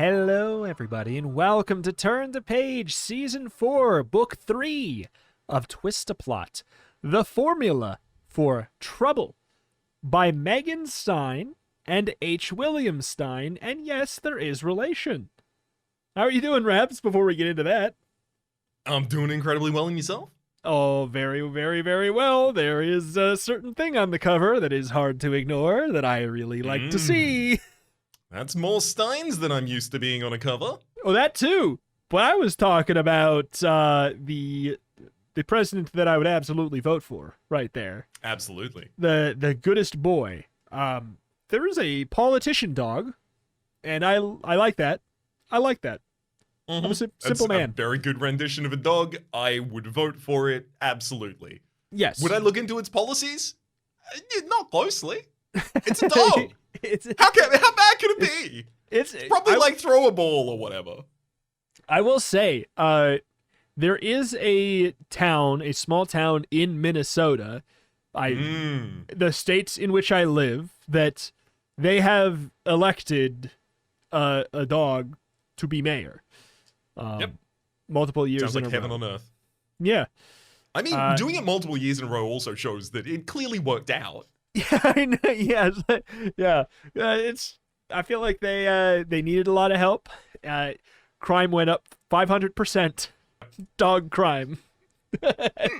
Hello, everybody, and welcome to Turn the Page, Season 4, Book 3 of Twist-A-Plot, The Formula for Trouble, by Megan Stein and H. William Stein, and yes, there is relation. How are you doing, Raps, before we get into that? I'm doing incredibly well, and yourself? Oh, very, very, very well. There is a certain thing on the cover that is hard to ignore that I really like to see. That's more Steins than I'm used to being on a cover. Oh, that too. But I was talking about the president that I would absolutely vote for, right there. Absolutely. The goodest boy. There is a politician dog, and I like that. I like that. I'm a simple That's man. a very good rendition of a dog. I would vote for it, absolutely. Yes. Would I look into its policies? Not closely. It's a dog. How bad could it be? It's Probably like throw a ball or whatever. I will say, there is a small town in Minnesota, the states in which I live, that they have elected a dog to be mayor. Yep. Multiple years Sounds in like a heaven row. on earth. Yeah. I mean, doing it multiple years in a row also shows that it clearly worked out. Yeah, I know. Yeah. I feel like they needed a lot of help. Crime went up 500%. Dog crime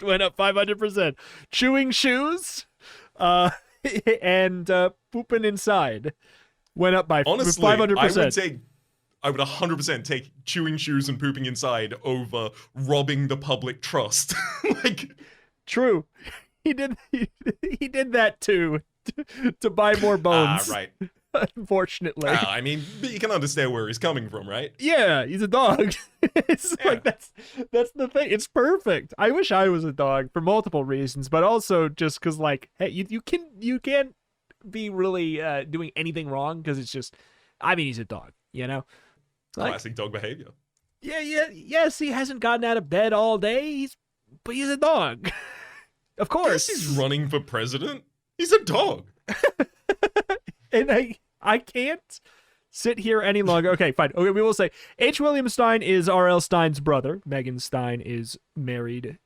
went up 500%. Chewing shoes, and pooping inside went up by Honestly, 500%. I would 100% take chewing shoes and pooping inside over robbing the public trust. True. He did that too, to buy more bones. Right. Unfortunately. I mean, you can understand where he's coming from, right? Yeah, he's a dog. It's like that's the thing. It's perfect. I wish I was a dog for multiple reasons, but also just because, like, hey, you can't be really doing anything wrong because it's just. I mean, he's a dog, you know. Like, Classic dog behavior. Yes, he hasn't gotten out of bed all day. But he's a dog. Of course. Yes, he's running for president. He's a dog. And I can't sit here any longer. Okay, fine. Okay, we will say H. William Stein is R.L. Stein's brother. Megan Stein is married.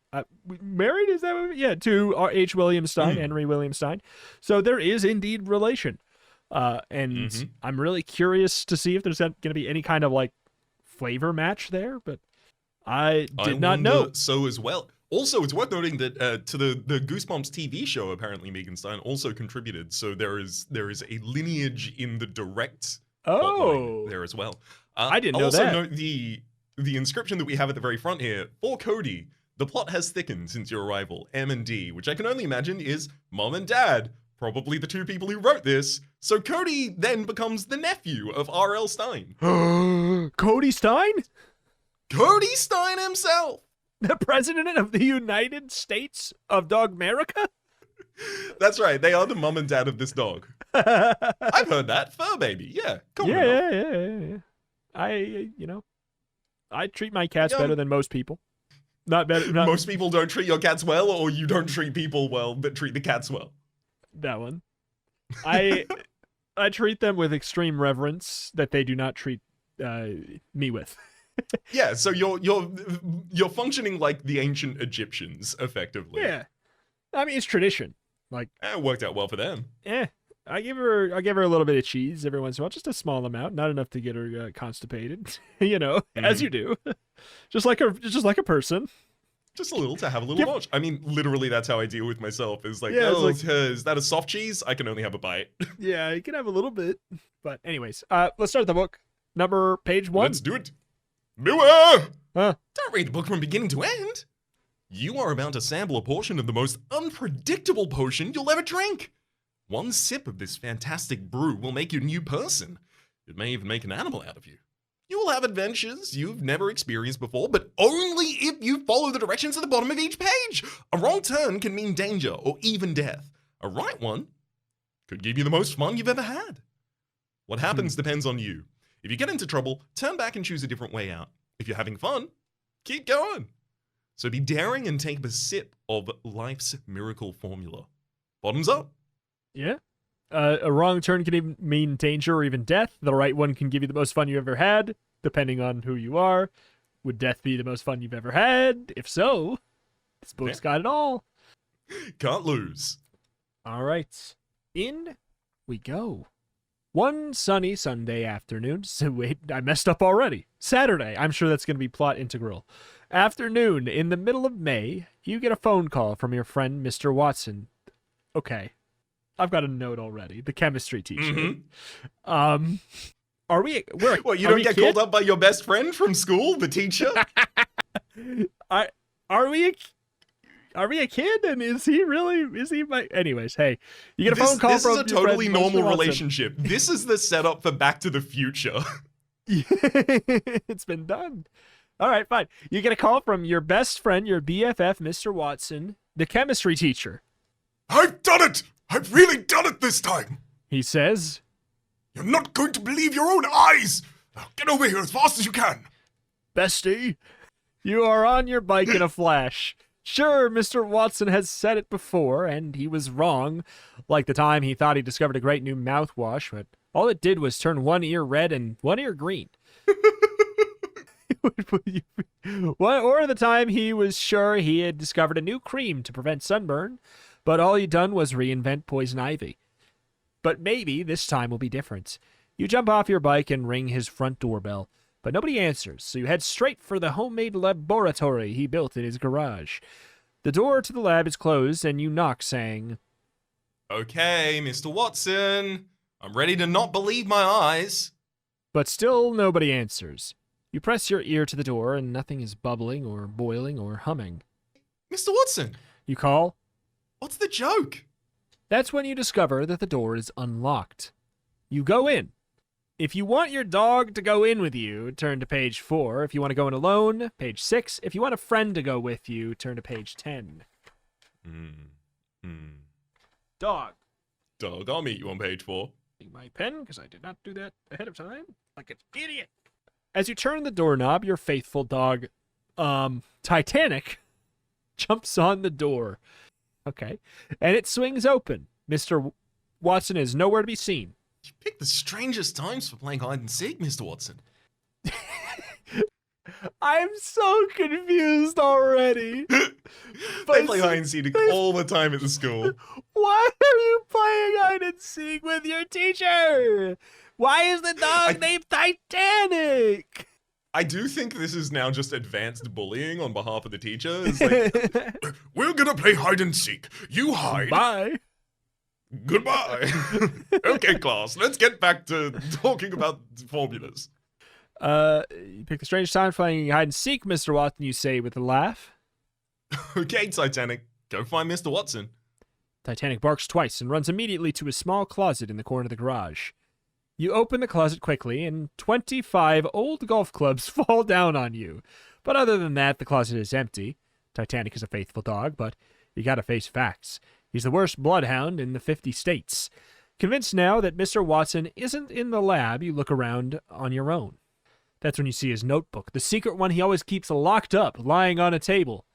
Married? Is that what? Yeah, to H. William Stein, Henry William Stein. So there is indeed relation. And I'm really curious to see if there's going to be any kind of like flavor match there, but I did not know. So as well. Also, it's worth noting that to the Goosebumps TV show, apparently Megan Stein also contributed. So there is a lineage in the direct plotline there as well. I didn't know also that. Note the inscription that we have at the very front here. For Cody, the plot has thickened since your arrival. M and D, which I can only imagine is Mom and Dad, probably the two people who wrote this. So Cody then becomes the nephew of R.L. Stein. Cody Stein? Cody Stein himself! The president of the United States of Dogmerica? That's right. They are the mom and dad of this dog. I've heard that. Fur baby. Yeah. Yeah. I treat my cats better than most people. Not better. Most people don't treat your cats well, or you don't treat people well, but treat the cats well. That one. I treat them with extreme reverence that they do not treat me with. Yeah, so you're functioning like the ancient Egyptians, effectively. Yeah, I mean it's tradition. Like it worked out well for them. I give her a little bit of cheese every once in a while, just a small amount, not enough to get her constipated. You know, as you do, just like a person. Just a little to have a little notch. I mean, literally, that's how I deal with myself. Is like, is that a soft cheese? I can only have a bite. Yeah, you can have a little bit. But anyways, let's start the book. Page 1. Let's do it. Beware! Huh? Don't read the book from beginning to end. You are about to sample a portion of the most unpredictable potion you'll ever drink. One sip of this fantastic brew will make you a new person. It may even make an animal out of you. You will have adventures you've never experienced before, but only if you follow the directions at the bottom of each page. A wrong turn can mean danger or even death. A right one could give you the most fun you've ever had. What happens depends on you. If you get into trouble, turn back and choose a different way out. If you're having fun, keep going. So be daring and take a sip of life's miracle formula. Bottoms up. Yeah. A wrong turn can even mean danger or even death. The right one can give you the most fun you ever had, depending on who you are. Would death be the most fun you've ever had? If so, this book's got it all. Can't lose. All right. In we go. One sunny Sunday afternoon. So wait, I messed up already. Saturday. I'm sure that's going to be plot integral. Afternoon, in the middle of May, you get a phone call from your friend, Mr. Watson. Okay. I've got a note already. The chemistry teacher. Mhm. Are we? What, you are don't we get called up by your best friend from school, the teacher? Are we a kid? And is he my? Anyways, hey, you get a phone call this from is a your friend, totally Mr. normal Watson. relationship. This is the setup for Back to the Future. It's been done. All right, fine. You get a call from your best friend, your BFF, Mr. Watson, the chemistry teacher. I've done it! I've really done it this time! He says, You're not going to believe your own eyes! Now get over here as fast as you can! Bestie, you are on your bike in a flash. Sure, Mr. Watson has said it before, and he was wrong, like the time he thought he discovered a great new mouthwash, but all it did was turn one ear red and one ear green. Or the time he was sure he had discovered a new cream to prevent sunburn, but all he'd done was reinvent poison ivy. But maybe this time will be different. You jump off your bike and ring his front doorbell, but nobody answers, so you head straight for the homemade laboratory he built in his garage. The door to the lab is closed, and you knock, saying, Okay, Mr. Watson. I'm ready to not believe my eyes. but still nobody answers. You press your ear to the door, and nothing is bubbling or boiling or humming. Mr. Watson, You call. what's the joke? That's when you discover that the door is unlocked. You go in. If you want your dog to go in with you, turn to page 4. If you want to go in alone, page 6. If you want a friend to go with you, turn to page 10. Dog. Dog, I'll meet you on page 4. My pen, because I did not do that ahead of time. Like an idiot. As you turn the doorknob, your faithful dog, Titanic, jumps on the door. Okay. And it swings open. Mr. Watson is nowhere to be seen. You picked the strangest times for playing hide and seek, Mr. Watson. I'm so confused already. They play hide and seek all the time at the school. Why are you playing hide and seek with your teacher? Why is the dog named Titanic? I do think this is now just advanced bullying on behalf of the teacher. It's like, We're gonna play hide and seek. You hide. Bye. goodbye. Okay, class, let's get back to talking about formulas. You pick the strangest time playing hide and seek, Mr. Watson, you say with a laugh. Okay, Titanic, go find Mr. Watson. Titanic barks twice and runs immediately to a small closet in the corner of the garage. You open the closet quickly, and 25 old golf clubs fall down on you. But other than that, the closet is empty. Titanic is a faithful dog, but you gotta face facts. He's the worst bloodhound in the 50 states. Convinced now that Mr. Watson isn't in the lab, you look around on your own. That's when you see his notebook, the secret one he always keeps locked up, lying on a table.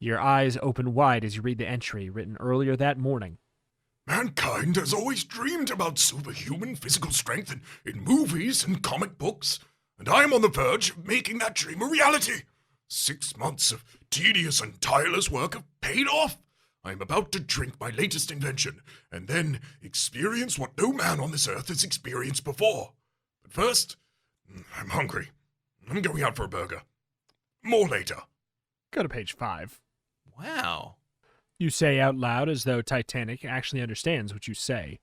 Your eyes open wide as you read the entry written earlier that morning. Mankind has always dreamed about superhuman physical strength in movies and comic books, and I am on the verge of making that dream a reality. 6 months of tedious and tireless work have paid off. I am about to drink my latest invention, and then experience what no man on this earth has experienced before. But first, I'm hungry. I'm going out for a burger. More later. Go to page 5. Wow. You say out loud as though Titanic actually understands what you say.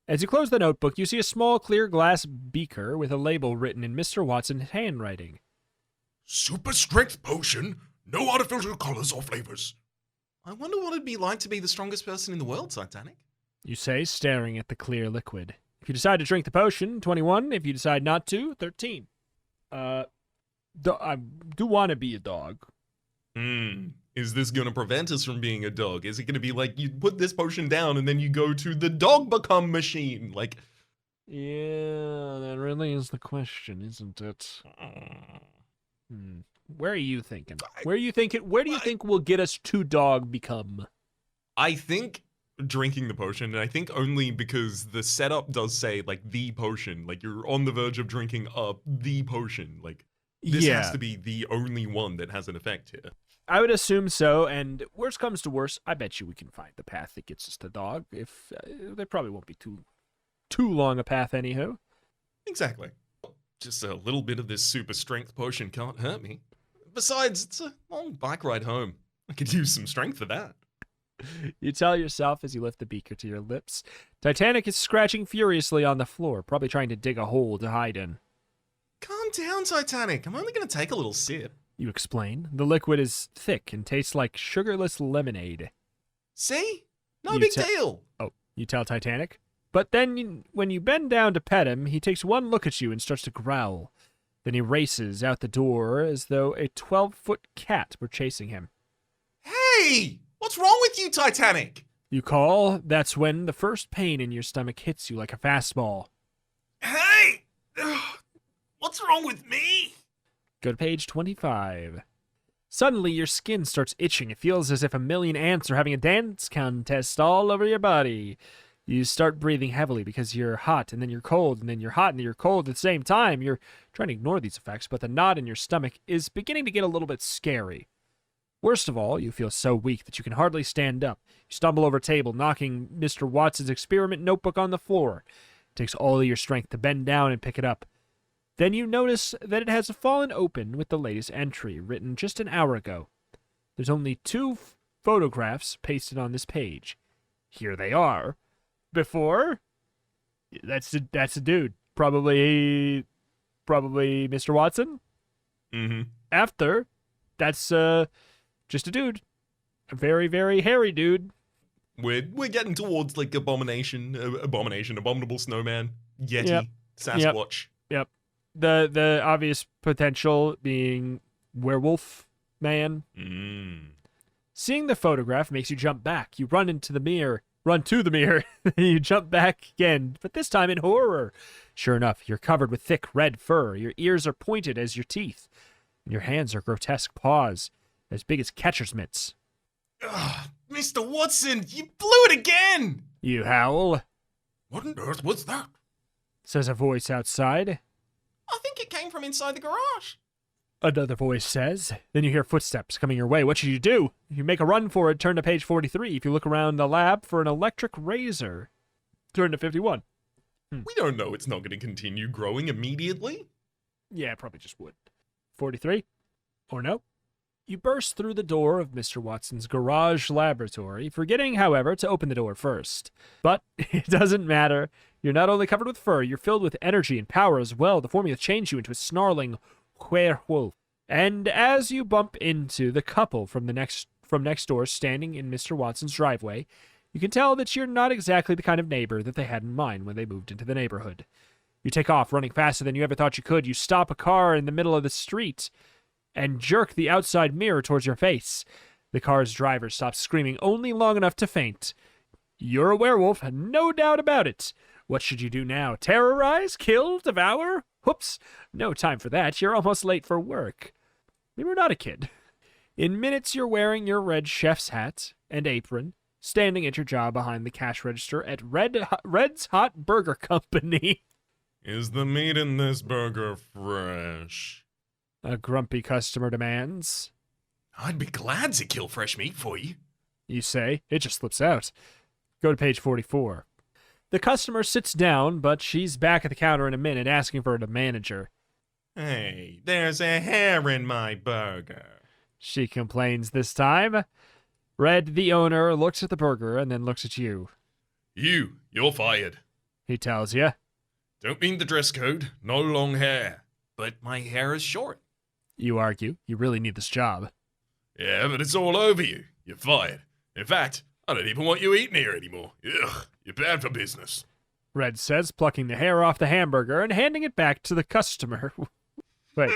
As you close the notebook, you see a small clear glass beaker with a label written in Mr. Watson's handwriting. Super strength potion, no artificial colors or flavors. I wonder what it'd be like to be the strongest person in the world, Titanic. You say, staring at the clear liquid. If you decide to drink the potion, 21. If you decide not to, 13. I do want to be a dog. Is this going to prevent us from being a dog? Is it going to be like you put this potion down and then you go to the dog become machine? Like, Yeah, that really is the question, isn't it? Where are you thinking? Where do you think will get us to dog become? I think drinking the potion, and I think only because the setup does say like the potion, like you're on the verge of drinking up the potion. Like this has to be the only one that has an effect here. I would assume so, and worst comes to worst, I bet you we can find the path that gets us to Dog. If there probably won't be too long a path, anywho. Exactly. Just a little bit of this super strength potion can't hurt me. Besides, it's a long bike ride home. I could use some strength for that. You tell yourself as you lift the beaker to your lips. Titanic is scratching furiously on the floor, probably trying to dig a hole to hide in. Calm down, Titanic. I'm only going to take a little sip. You explain. The liquid is thick and tastes like sugarless lemonade. See? No You big te- deal. Oh, you tell Titanic? But then when you bend down to pet him, he takes one look at you and starts to growl. Then he races out the door as though a 12-foot cat were chasing him. Hey! What's wrong with you, Titanic? You call. That's when the first pain in your stomach hits you like a fastball. Hey! Ugh, what's wrong with me? Go to page 25. Suddenly, your skin starts itching. It feels as if a million ants are having a dance contest all over your body. You start breathing heavily because you're hot, and then you're cold, and then you're hot, and then you're cold at the same time. You're trying to ignore these effects, but the knot in your stomach is beginning to get a little bit scary. Worst of all, you feel so weak that you can hardly stand up. You stumble over a table, knocking Mr. Watson's experiment notebook on the floor. It takes all of your strength to bend down and pick it up. Then you notice that it has fallen open with the latest entry, written just an hour ago. There's only two photographs pasted on this page. Here they are. Before, that's a dude. Probably Mr. Watson. Mm-hmm. After, that's just a dude. A very, very hairy dude. We're getting towards like abominable snowman, Yeti, Yep. Sasquatch. Yep. The obvious potential being werewolf man. Seeing the photograph makes you jump back. You run to the mirror. You jump back again, but this time in horror. Sure enough, you're covered with thick red fur. Your ears are pointed as your teeth. And your hands are grotesque paws, as big as catcher's mitts. Ugh, Mr. Watson, you blew it again! You howl, What on earth was that? says a voice outside. I think it came from inside the garage. Another voice says. Then you hear footsteps coming your way. What should you do? If you make a run for it, turn to page 43. If you look around the lab for an electric razor, turn to 51. We don't know it's not going to continue growing immediately. Yeah, probably just would. 43? Or no? You burst through the door of Mr. Watson's garage laboratory, forgetting, however, to open the door first. But it doesn't matter. You're not only covered with fur, you're filled with energy and power as well. The formula changed you into a snarling werewolf. And as you bump into the couple from next door standing in Mr. Watson's driveway, you can tell that you're not exactly the kind of neighbor that they had in mind when they moved into the neighborhood. You take off, running faster than you ever thought you could. You stop a car in the middle of the street and jerk the outside mirror towards your face. The car's driver stops screaming only long enough to faint. You're a werewolf, no doubt about it. What should you do now? Terrorize? Kill? Devour? Whoops, no time for that. You're almost late for work. You were not a kid. In minutes, you're wearing your red chef's hat and apron, standing at your job behind the cash register at Red's Hot Burger Company. Is the meat in this burger fresh? A grumpy customer demands. I'd be glad to kill fresh meat for you. You say. It just slips out. Go to page 44. The customer sits down, but she's back at the counter in a minute asking for the manager. Hey, there's a hair in my burger. She complains this time. Red, the owner, looks at the burger and then looks at you. You're fired. He tells you. Don't mean the dress code, no long hair. But my hair is short. You argue. You really need this job. Yeah, but it's all over you. You're fired. In fact, I don't even want you eating here anymore. Ugh, you're bad for business. Red says, plucking the hair off the hamburger and handing it back to the customer. Wait.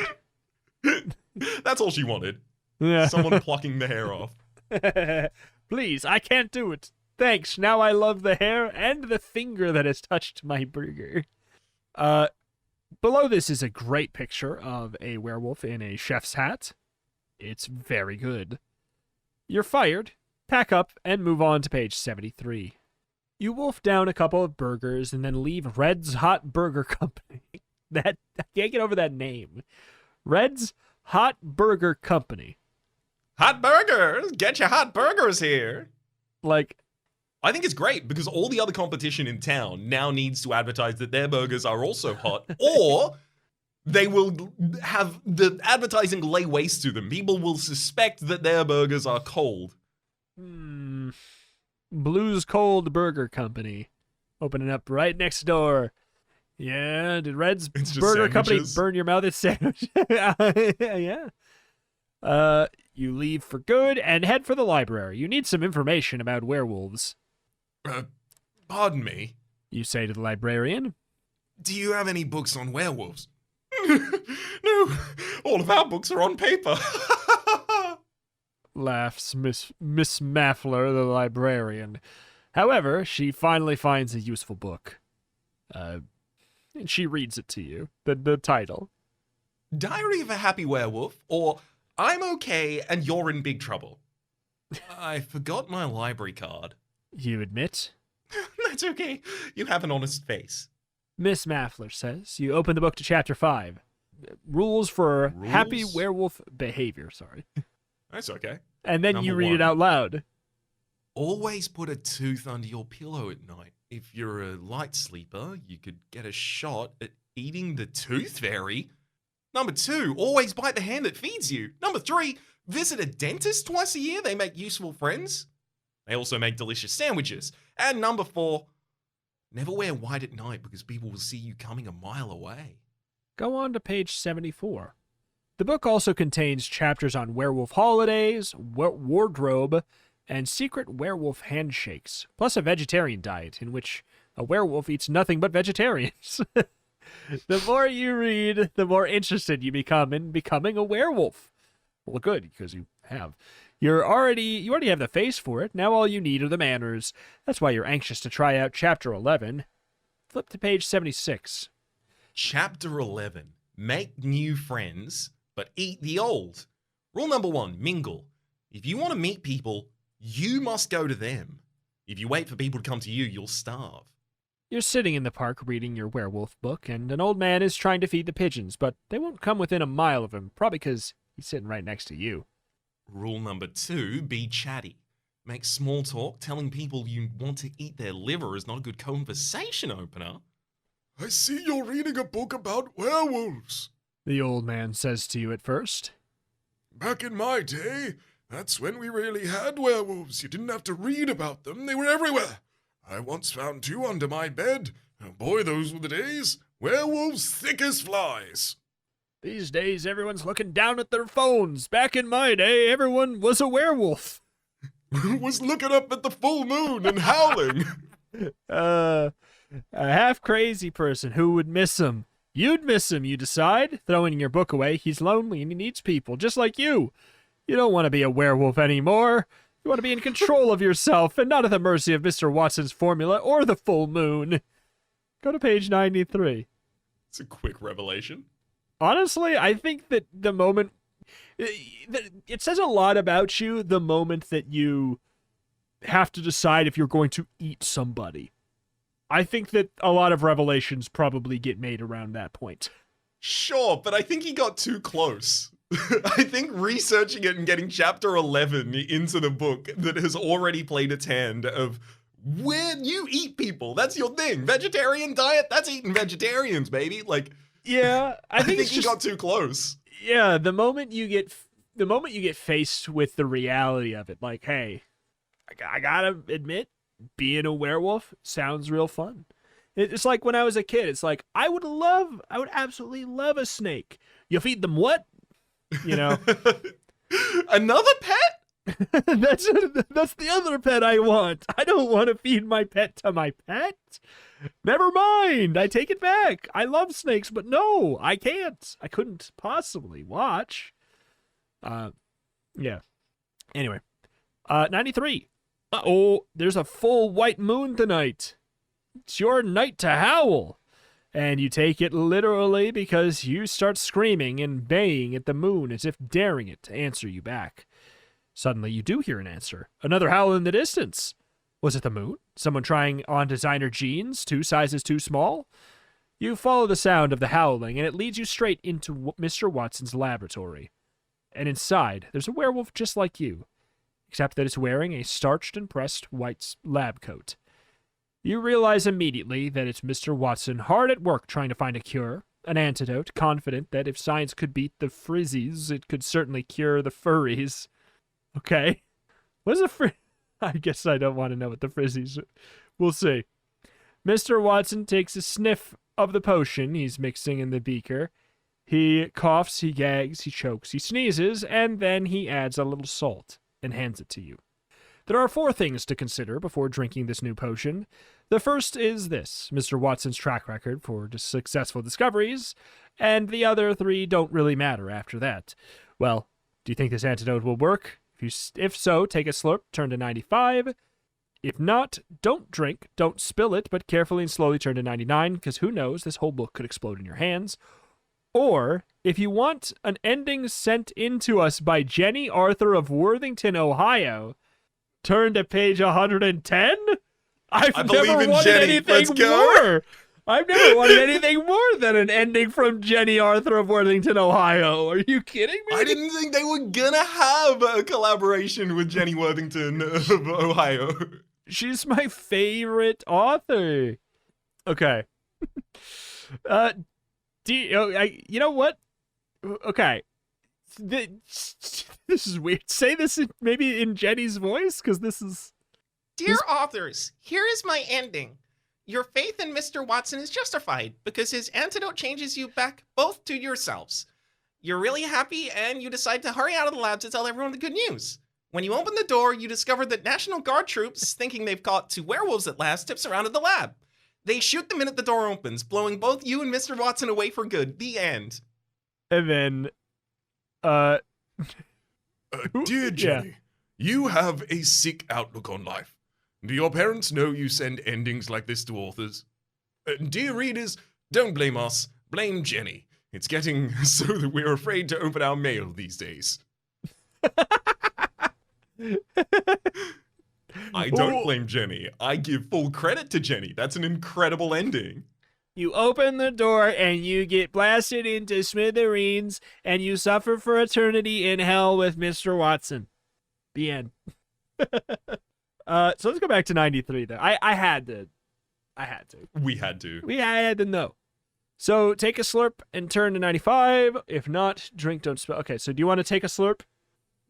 That's all she wanted. Yeah. Someone plucking the hair off. Please, I can't do it. Thanks. Now I love the hair and the finger that has touched my burger. Below this is a great picture of a werewolf in a chef's hat. It's very good. You're fired. pack up, and move on to page 73. You wolf down a couple of burgers and then leave Red's Hot Burger Company. I can't get over that name. Red's Hot Burger Company. Hot burgers! Get your hot burgers here! Like, I think it's great because all the other competition in town now needs to advertise that their burgers are also hot, or they will have the advertising lay waste to them. People will suspect that their burgers are cold. Blue's Cold Burger Company. Opening up right next door. Yeah, did Red's It's just Burger Company sandwiches. burn your mouth? It's sandwich. Yeah. You leave for good and head for the library. You need some information about werewolves. Pardon me. You say to the librarian. Do you have any books on werewolves? No, all of our books are on paper. Laughs Miss Maffler, the librarian. However, she finally finds a useful book. And she reads it to you. The title. Diary of a Happy Werewolf, or I'm okay and you're in big trouble. I forgot my library card. You admit. That's okay. You have an honest face. Miss Maffler says. You open the book to chapter 5. Rules for happy Rules? werewolf behavior, sorry. That's okay. And then Number you read one. it out loud. Always put a tooth under your pillow at night. If you're a light sleeper, you could get a shot at eating the tooth fairy. Number 2, always bite the hand that feeds you. Number 3, visit a dentist twice a year. They make useful friends. They also make delicious sandwiches. And number 4, never wear white at night because people will see you coming a mile away. Go on to page 74. The book also contains chapters on werewolf holidays, wardrobe, and secret werewolf handshakes, plus a vegetarian diet in which a werewolf eats nothing but vegetarians. The more you read, the more interested you become in becoming a werewolf. Well, good, because you have. You already have the face for it. Now all you need are the manners. That's why you're anxious to try out chapter 11. Flip to page 76. Chapter 11. Make new friends, but eat the old. Rule number 1, mingle. If you want to meet people, you must go to them. If you wait for people to come to you, you'll starve. You're sitting in the park reading your werewolf book, and an old man is trying to feed the pigeons, but they won't come within a mile of him, probably because he's sitting right next to you. Rule number 2, be chatty. Make small talk. Telling people you want to eat their liver is not a good conversation opener. I see you're reading a book about werewolves. The old man says to you at first. Back in my day, that's when we really had werewolves. You didn't have to read about them, they were everywhere. I once found 2 under my bed. Oh boy, those were the days. Werewolves thick as flies. These days, everyone's looking down at their phones. Back in my day, everyone was a werewolf. Was looking up at the full moon and howling. A half-crazy person who would miss him. You'd miss him, you decide. Throwing your book away, he's lonely and he needs people, just like you. You don't want to be a werewolf anymore. You want to be in control of yourself and not at the mercy of Mr. Watson's formula or the full moon. Go to page 93. It's a quick revelation. Honestly, I think that the moment... It says a lot about you the moment that you have to decide if you're going to eat somebody. I think that a lot of revelations probably get made around that point. Sure, but I think he got too close. I think researching it and getting chapter 11 into the book that has already played its hand of where you eat people. That's your thing. Vegetarian diet, that's eating vegetarians, baby. Like, Yeah, I think, it's he just, got too close. yeah, the moment you get faced with the reality of it, like, hey, I gotta admit, being a werewolf sounds real fun. It's like when I was a kid. It's like I would absolutely love a snake. You feed them what? You know, Another pet? that's the other pet I want. I don't want to feed my pet to my pet. Never mind. I take it back. I love snakes, but no, I can't. I couldn't possibly watch. Yeah. Anyway, 93. Uh-oh, there's a full white moon tonight. It's your night to howl. And you take it literally because you start screaming and baying at the moon as if daring it to answer you back. Suddenly, you do hear an answer. Another howl in the distance. Was it the moon? Someone trying on designer jeans, 2 sizes too small? You follow the sound of the howling, and it leads you straight into Mr. Watson's laboratory. And inside, there's a werewolf just like you, except that it's wearing a starched and pressed white lab coat. You realize immediately that it's Mr. Watson hard at work trying to find a cure, an antidote, confident that if science could beat the frizzies, it could certainly cure the furries. Okay. What is a I guess I don't want to know what the frizzies... We'll see. Mr. Watson takes a sniff of the potion he's mixing in the beaker. He coughs, he gags, he chokes, he sneezes, and then he adds a little salt and hands it to you. There are 4 things to consider before drinking this new potion. The first is this, Mr. Watson's track record for successful discoveries, and the other 3 don't really matter after that. Well, do you think this antidote will work? If so, take a slurp, turn to 95. If not, don't drink, don't spill it, but carefully and slowly turn to 99, because who knows, this whole book could explode in your hands. Or, if you want an ending sent in to us by Jenny Arthur of Worthington, Ohio, turn to page 110? I've never wanted anything more. I've never wanted anything more than an ending from Jenny Arthur of Worthington, Ohio. Are you kidding me? I didn't think they were gonna have a collaboration with Jenny Worthington of Ohio. She's my favorite author. Okay. You know what? Okay. This is weird. Say this maybe in Jenny's voice, because this is... Dear authors, here is my ending. Your faith in Mr. Watson is justified because his antidote changes you back both to yourselves. You're really happy and you decide to hurry out of the lab to tell everyone the good news. When you open the door, you discover that National Guard troops, thinking they've caught 2 werewolves at last, have surrounded the lab. They shoot the minute the door opens, blowing both you and Mr. Watson away for good. The end. And then, Dear Jenny, you have a sick outlook on life. Do your parents know you send endings like this to authors? Dear readers, don't blame us, blame Jenny. It's getting so that we're afraid to open our mail these days. I don't blame Jenny. I give full credit to Jenny. That's an incredible ending. You open the door and you get blasted into smithereens and you suffer for eternity in hell with Mr. Watson. The end. So let's go back to 93 though. I had to. We had to. I had to know. So take a slurp and turn to 95. If not, drink, don't spill. Okay, so do you want to take a slurp?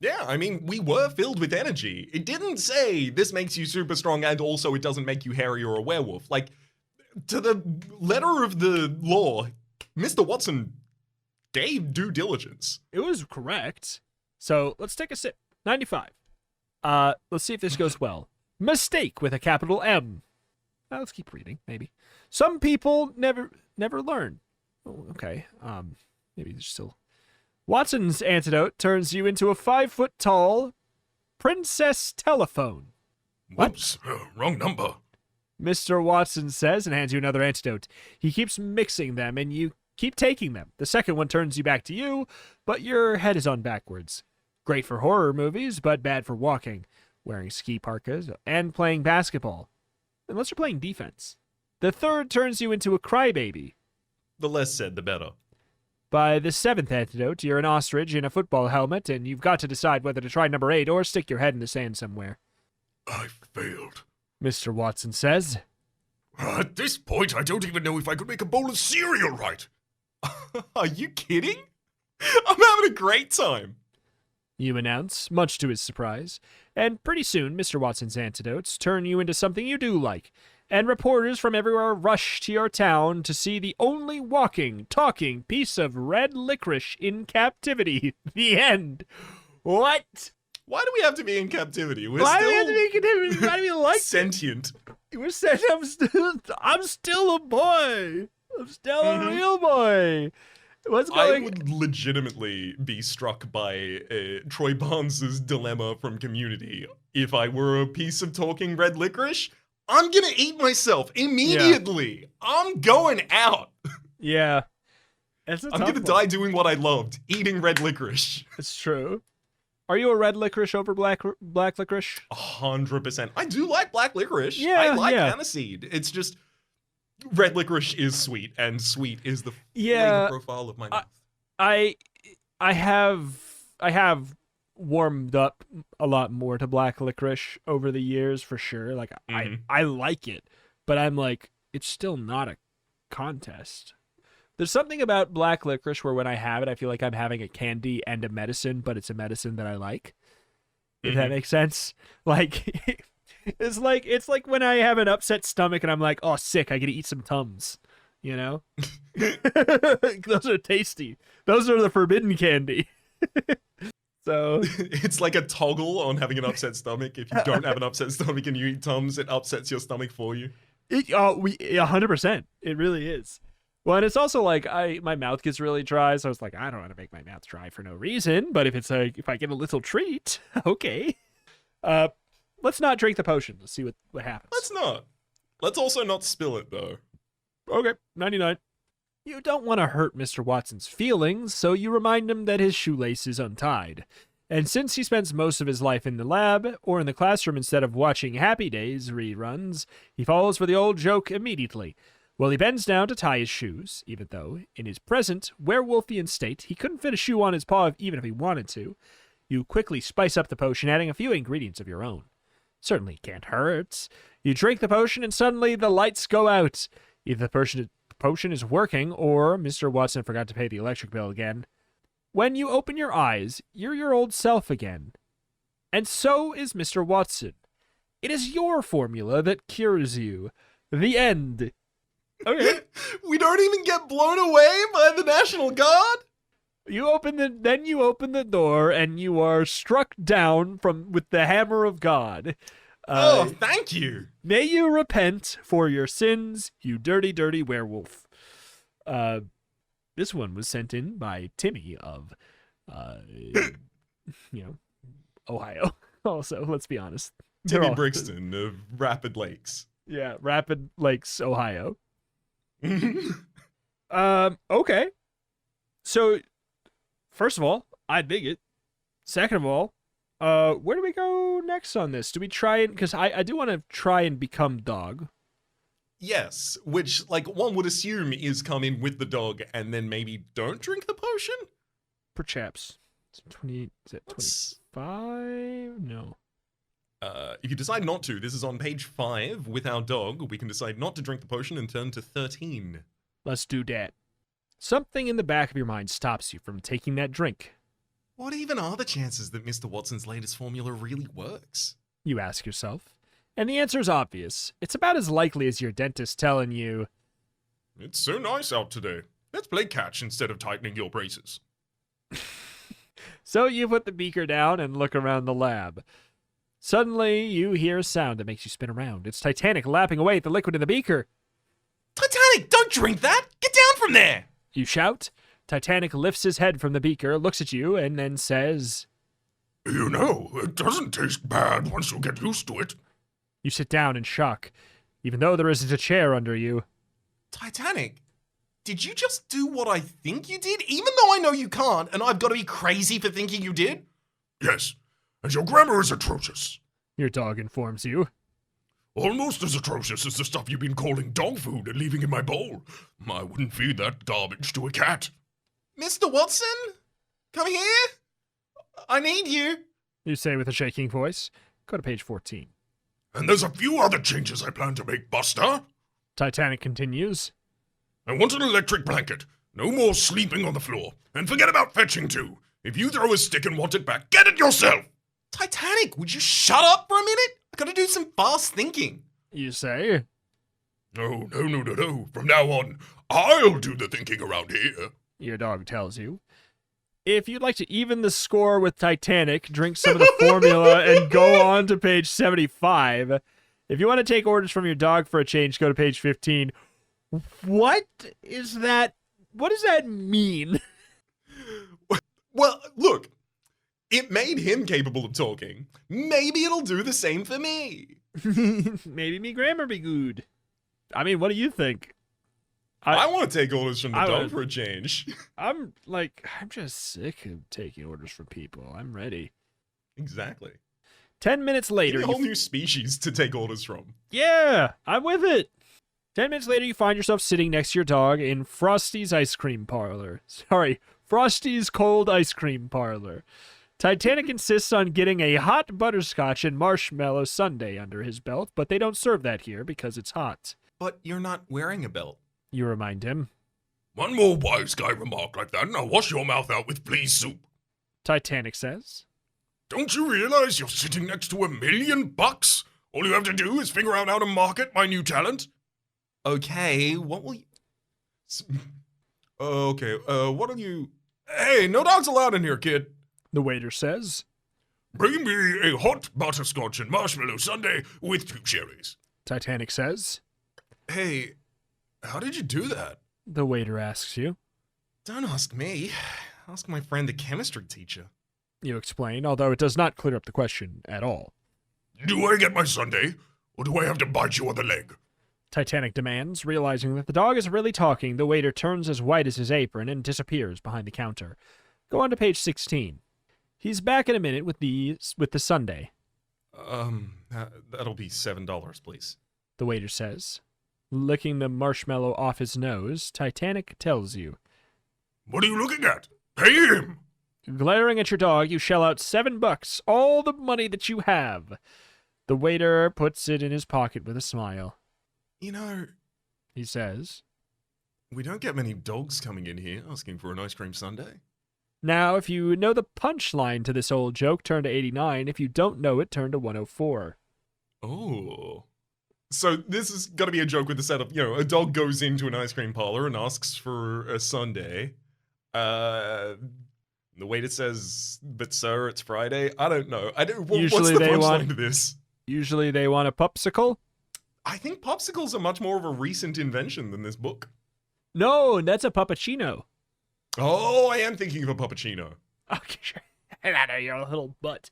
Yeah, I mean, we were filled with energy. It didn't say this makes you super strong and also it doesn't make you hairy or a werewolf. Like, to the letter of the law, Mr. Watson gave due diligence. It was correct. So let's take a sip. 95. Let's see if this goes well. Mistake with a capital M. Let's keep reading, maybe. Some people never learn. Oh, okay. Maybe there's still... Watson's antidote turns you into a 5-foot-tall princess telephone. Whoops, wrong number. Mr. Watson says and hands you another antidote. He keeps mixing them, and you keep taking them. The second one turns you back to you, but your head is on backwards. Great for horror movies, but bad for walking, wearing ski parkas, and playing basketball. Unless you're playing defense. The third turns you into a crybaby. The less said, the better. By the 7th antidote, you're an ostrich in a football helmet, and you've got to decide whether to try number 8 or stick your head in the sand somewhere. I failed. Mr. Watson says. At this point, I don't even know if I could make a bowl of cereal right. Are you kidding? I'm having a great time. You announce, much to his surprise, and pretty soon Mr. Watson's antidotes turn you into something you do like, and reporters from everywhere rush to your town to see the only walking, talking piece of red licorice in captivity. The end. What? Why do we have to be in captivity? Why do we have to be in captivity? Why do we like sentient? We're saying I'm still a boy. I'm still a real boy. What's going? I would legitimately be struck by Troy Barnes's dilemma from Community. If I were a piece of talking red licorice, I'm gonna eat myself immediately. Yeah. I'm going out. Yeah. I'm gonna die doing what I loved, eating red licorice. It's true. Are you a red licorice over black licorice? 100%. I do like black licorice. Yeah, I like yeah. aniseed. It's just red licorice is sweet, and sweet is the Yeah, flavor profile of my mouth. I have warmed up a lot more to black licorice over the years for sure. Like I like it, but I'm like, it's still not a contest. There's something about black licorice where when I have it, I feel like I'm having a candy and a medicine, but it's a medicine that I like. If that makes sense. Like it's like when I have an upset stomach and I'm like, oh sick, I get to eat some Tums. You know? Those are tasty. Those are the forbidden candy. So It's like a toggle on having an upset stomach. If you don't have an upset stomach and you eat Tums, it upsets your stomach for you. 100%. It really is. Well, and it's also like my mouth gets really dry, so it's like I don't want to make my mouth dry for no reason. But if it's like if I get a little treat, okay. Let's not drink the potion. Let's see what happens. Let's not. Let's also not spill it, though. Okay, 99. You don't want to hurt Mr. Watson's feelings, so you remind him that his shoelace is untied. And since he spends most of his life in the lab or in the classroom instead of watching Happy Days reruns, he falls for the old joke immediately. Well, he bends down to tie his shoes, even though, in his present werewolfian state, he couldn't fit a shoe on his paw even if he wanted to. You quickly spice up the potion, adding a few ingredients of your own. Certainly can't hurt. You drink the potion, and suddenly the lights go out. Either the potion is working, or Mr. Watson forgot to pay the electric bill again. When you open your eyes, you're your old self again. And so is Mr. Watson. It is your formula that cures you. The end. Okay. We don't even get blown away by the National Guard? You open the door and you are struck down with the hammer of God. Oh, thank you. May you repent for your sins, you dirty, dirty werewolf. This one was sent in by Timmy of, Ohio. Also, let's be honest. They're Timmy all- Brixton of Rapid Lakes. Yeah, Rapid Lakes, Ohio. Okay. So, first of all, I dig it. Second of all, where do we go next on this? Do we try and, because I do want to try and become dog. Yes, which, like, one would assume is come in with the dog and then maybe don't drink the potion? Perhaps. 28, is it Let's- 25? No. If you decide not to, this is on page 5 with our dog. We can decide not to drink the potion and turn to 13. Let's do that. Something in the back of your mind stops you from taking that drink. What even are the chances that Mr. Watson's latest formula really works? You ask yourself. And the answer is obvious. It's about as likely as your dentist telling you, It's so nice out today. Let's play catch instead of tightening your braces. so you put the beaker down and look around the lab. Suddenly, you hear a sound that makes you spin around. It's Titanic lapping away at the liquid in the beaker. Titanic, don't drink that! Get down from there! You shout. Titanic lifts his head from the beaker, looks at you, and then says, You know, it doesn't taste bad once you get used to it. You sit down in shock, even though there isn't a chair under you. Titanic, did you just do what I think you did? Even though I know you can't, and I've got to be crazy for thinking you did? Yes, and your grammar is atrocious. Your dog informs you. Almost as atrocious as the stuff you've been calling dog food and leaving in my bowl. I wouldn't feed that garbage to a cat. Mr. Watson? Come here? I need you. You say with a shaking voice. Go to page 14. And there's a few other changes I plan to make, Buster. Titanic continues. I want an electric blanket. No more sleeping on the floor. And forget about fetching too. If you throw a stick and want it back, get it yourself. Titanic, would you shut up for a minute? I gotta do some fast thinking. You say. No. From now on, I'll do the thinking around here. Your dog tells you. If you'd like to even the score with Titanic, drink some of the formula and go on to page 75. If you want to take orders from your dog for a change, go to page 15. What is that? What does that mean? Well, look, it made him capable of talking. Maybe it'll do the same for me. Maybe me grammar be good. I mean, what do you think? I want to take orders from the I dog would- for a change. I'm just sick of taking orders from people. I'm ready. Exactly. 10 minutes later, Maybe a you whole new species to take orders from. Yeah, I'm with it. 10 minutes later, you find yourself sitting next to your dog in Frosty's ice cream parlor. Sorry, Frosty's cold ice cream parlor. Titanic insists on getting a hot butterscotch and marshmallow sundae under his belt, but they don't serve that here because it's hot. But you're not wearing a belt. You remind him. One more wise guy remark like that, and I'll wash your mouth out with please soup. Titanic says. Don't you realize you're sitting next to $1 million? All you have to do is figure out how to market my new talent. Okay, what will you... Okay, what are you... Hey, no dogs allowed in here, kid. The waiter says. Bring me a hot butterscotch and marshmallow sundae with 2 cherries. Titanic says. Hey, how did you do that? The waiter asks you. Don't ask me. Ask my friend, the chemistry teacher. You explain, although it does not clear up the question at all. Do I get my sundae, or do I have to bite you on the leg? Titanic demands, realizing that the dog is really talking. The waiter turns as white as his apron and disappears behind the counter. Go on to page 16. He's back in a minute with the sundae. That'll be $7, please. The waiter says. Licking the marshmallow off his nose, Titanic tells you. What are you looking at? Pay him! Glaring at your dog, you shell out $7, all the money that you have. The waiter puts it in his pocket with a smile. You know, He says. we don't get many dogs coming in here asking for an ice cream sundae. Now, if you know the punchline to this old joke, turn to 89. If you don't know it, turn to 104. Oh. So this is going to be a joke with the setup. You know, a dog goes into an ice cream parlor and asks for a sundae. The waiter says, but sir, it's Friday. I don't know. What's Usually the they punchline want- to this? Usually they want a popsicle. I think popsicles are much more of a recent invention than this book. No, that's a puppuccino. Oh, I am thinking of a puppuccino. Okay, sure. I know your little butt.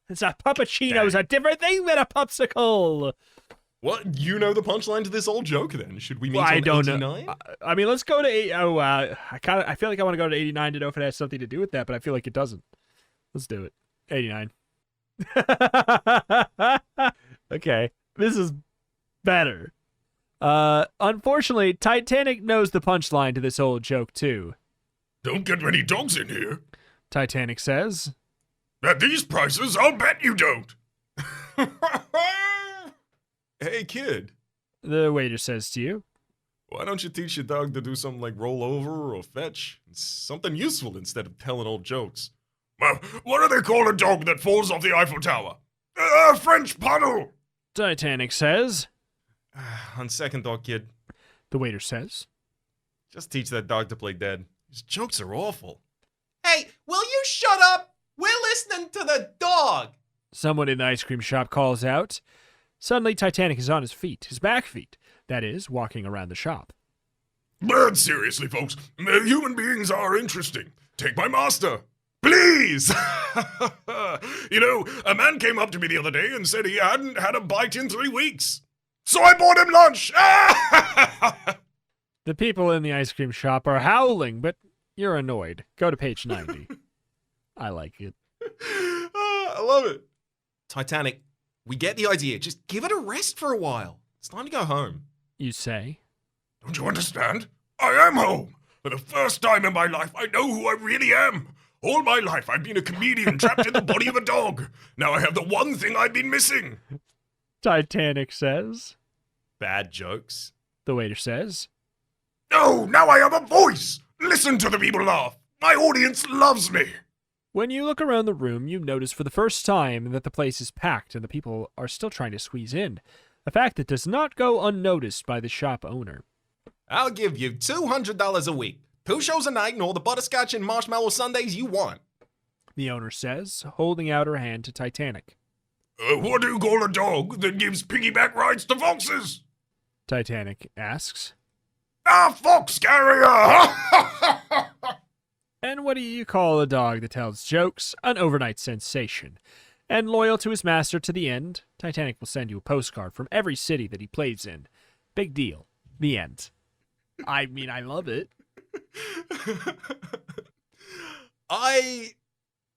It's a puppuccino's a different thing than a popsicle. What? You know the punchline to this old joke then? Should we meet Well, I on don't 89? know. I mean, let's go to I feel like I want to go to 89 to know if it has something to do with that, but I feel like it doesn't. Let's do it. 89. Okay, this is better. Unfortunately, Titanic knows the punchline to this old joke too. Don't get many dogs in here. Titanic says. At these prices, I'll bet you don't. Hey, kid. The waiter says to you. Why don't you teach your dog to do something like roll over or fetch? Something useful instead of telling old jokes. What do they call a dog that falls off the Eiffel Tower? French puddle! Titanic says. On second thought, kid, The waiter says. just teach that dog to play dead. His jokes are awful. Hey, will you shut up? We're listening to the dog. Someone in the ice cream shop calls out. Suddenly, Titanic is on his feet, his back feet. That is, walking around the shop. But seriously, folks, human beings are interesting. Take my master. Please! You know, a man came up to me the other day and said he hadn't had a bite in 3 weeks. So I bought him lunch! The people in the ice cream shop are howling, but you're annoyed. Go to page 90. I like it. I love it. Titanic, we get the idea. Just give it a rest for a while. It's time to go home. You say. Don't you understand? I am home. For the first time in my life, I know who I really am. All my life, I've been a comedian trapped in the body of a dog. Now I have the one thing I've been missing. Titanic says. Bad jokes. The waiter says. No, now I have a voice. Listen to the people laugh. My audience loves me. When you look around the room, you notice for the first time that the place is packed and the people are still trying to squeeze in. A fact that does not go unnoticed by the shop owner. I'll give you $200 a week. 2 shows a night and all the butterscotch and marshmallow sundaes you want. The owner says, holding out her hand to Titanic. What do you call a dog that gives piggyback rides to foxes? Titanic asks. A fox carrier! And what do you call a dog that tells jokes? An overnight sensation. And loyal to his master to the end, Titanic will send you a postcard from every city that he plays in. Big deal. The end. I mean, I love it. I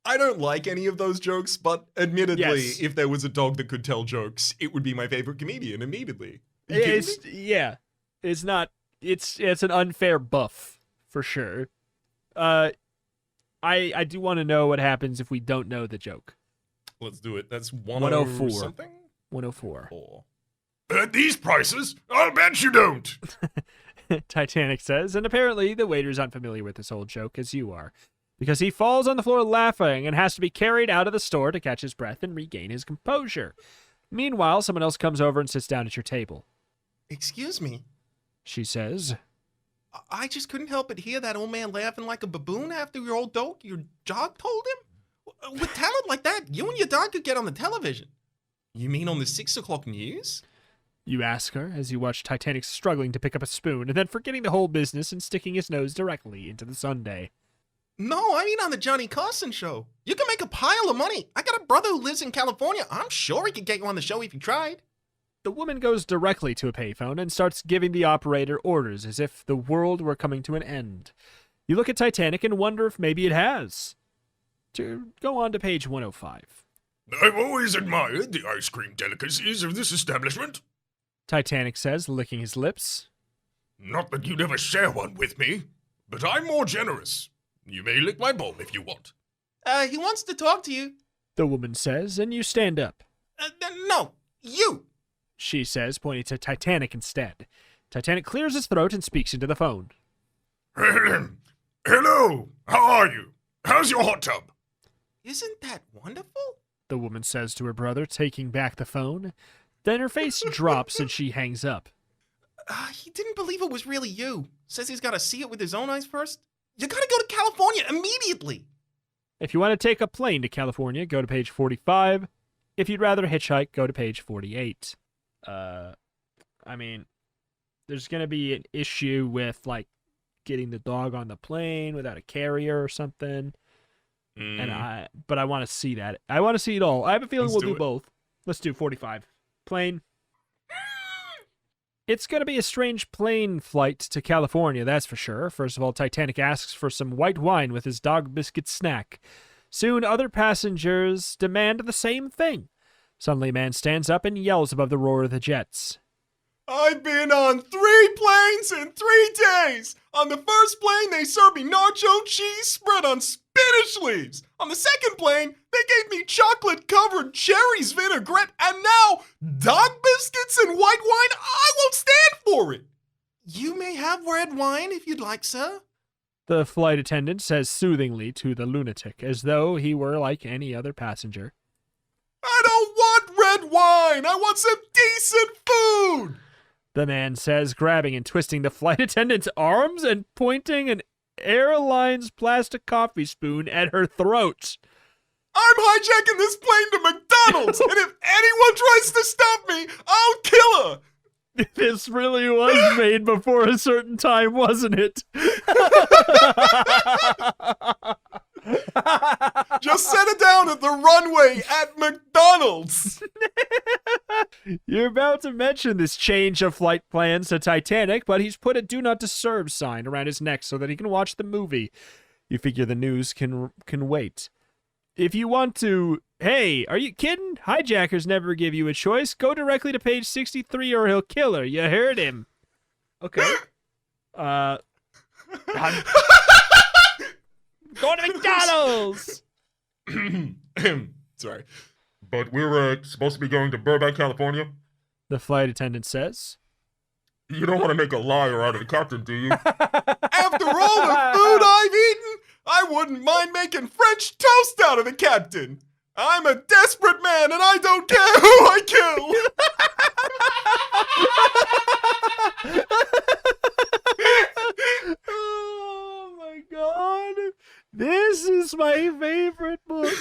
I don't like any of those jokes, but admittedly, Yes. if there was a dog that could tell jokes, it would be my favorite comedian immediately. Are you kidding me? Yeah. It's not. It's an unfair buff for sure. I do want to know what happens if we don't know the joke. Let's do it. That's 104. something? 104. Or At these prices, I'll bet you don't. Titanic says, and apparently the waiter's unfamiliar with this old joke as you are, because he falls on the floor laughing and has to be carried out of the store to catch his breath and regain his composure. Meanwhile, someone else comes over and sits down at your table. Excuse me. She says, I just couldn't help but hear that old man laughing like a baboon after your dog told him. With talent like that, you and your dog could get on the television. you mean on the 6 o'clock news? you ask her as you watch Titanic struggling to pick up a spoon and then forgetting the whole business and sticking his nose directly into the sundae. No, I mean on the Johnny Carson show. You can make a pile of money. I got a brother who lives in California. I'm sure he could get you on the show if you tried. The woman goes directly to a payphone and starts giving the operator orders as if the world were coming to an end. You look at Titanic and wonder if maybe it has. To go on to page 105. I've always admired the ice cream delicacies of this establishment. Titanic says, licking his lips. Not that you'd ever share one with me, but I'm more generous. You may lick my bowl if you want. He wants to talk to you. The woman says, and you stand up. No, you. She says, pointing to Titanic instead. Titanic clears his throat and speaks into the phone. Hello, how are you? How's your hot tub? Isn't that wonderful? The woman says to her brother, taking back the phone. Then her face drops and she hangs up. He didn't believe it was really you. Says he's got to see it with his own eyes first. You got to go to California immediately. If you want to take a plane to California, go to page 45. If you'd rather hitchhike, go to page 48. I mean, there's going to be an issue with, like, getting the dog on the plane without a carrier or something. But I want to see that. I want to see it all. I have a feeling Let's we'll do do it. both. Let's do 45. Plane. It's going to be a strange plane flight to California, that's for sure. First of all, Titanic asks for some white wine with his dog biscuit snack. Soon, other passengers demand the same thing. Suddenly, a man stands up and yells above the roar of the jets. I've been on 3 planes in 3 days. On the first plane, they served me nacho cheese spread on spinach leaves. On the second plane, they gave me chocolate-covered cherries vinaigrette, and now dog biscuits and white wine. I won't stand for it. You may have red wine if you'd like, sir. The flight attendant says soothingly to the lunatic, as though he were like any other passenger. I don't want red wine. I want some decent food. The man says, grabbing and twisting the flight attendant's arms and pointing an airline's plastic coffee spoon at her throat. I'm hijacking this plane to McDonald's, and if anyone tries to stop me, I'll kill her. This really was made before a certain time, wasn't it? Just set it down at the runway at McDonald's. You're about to mention this change of flight plans to Titanic, but he's put a do not disturb sign around his neck so that he can watch the movie. You figure the news can wait. If you want to, hey, are you kidding? Hijackers never give you a choice. Go directly to page 63 or he'll kill her. You heard him. Okay. I'm going to McDonald's. Sorry. But we're supposed to be going to Burbank, California. The flight attendant says. You don't want to make a liar out of the captain, do you? After all the food I've eaten, I wouldn't mind making French toast out of the captain. I'm a desperate man and I don't care who I kill. Oh my god. This is my favorite book.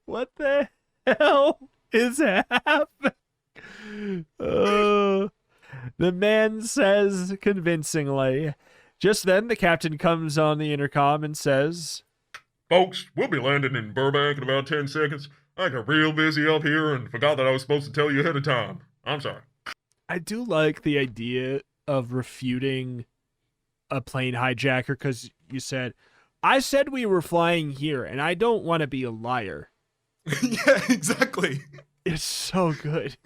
What the hell is happening? The man says convincingly. Just then, the captain comes on the intercom and says, Folks, we'll be landing in Burbank in about 10 seconds. I got real busy up here and forgot that I was supposed to tell you ahead of time. I'm sorry. I do like the idea of refuting a plane hijacker because you said, I said we were flying here, and I don't want to be a liar. Yeah, exactly. It's so good.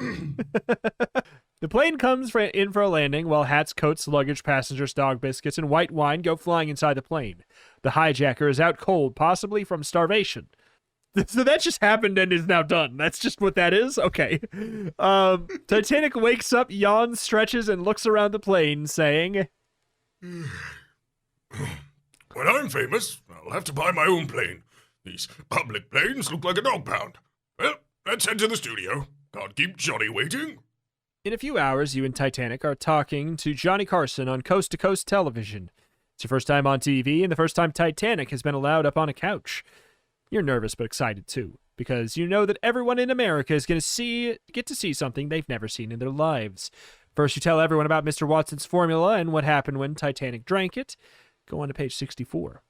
The plane comes in for a landing while hats, coats, luggage, passengers, dog biscuits, and white wine go flying inside the plane. The hijacker is out cold, possibly from starvation. So that just happened and is now done. That's just what that is? Okay. Titanic wakes up, yawns, stretches, and looks around the plane, saying, When I'm famous, I'll have to buy my own plane. These public planes look like a dog pound. Well, let's head to the studio. Can't keep Johnny waiting. In a few hours, you and Titanic are talking to Johnny Carson on Coast to Coast television. It's your first time on TV and the first time Titanic has been allowed up on a couch. You're nervous but excited too, because you know that everyone in America is going to get to see something they've never seen in their lives. First, you tell everyone about Mr. Watson's formula and what happened when Titanic drank it. Go on to page 64.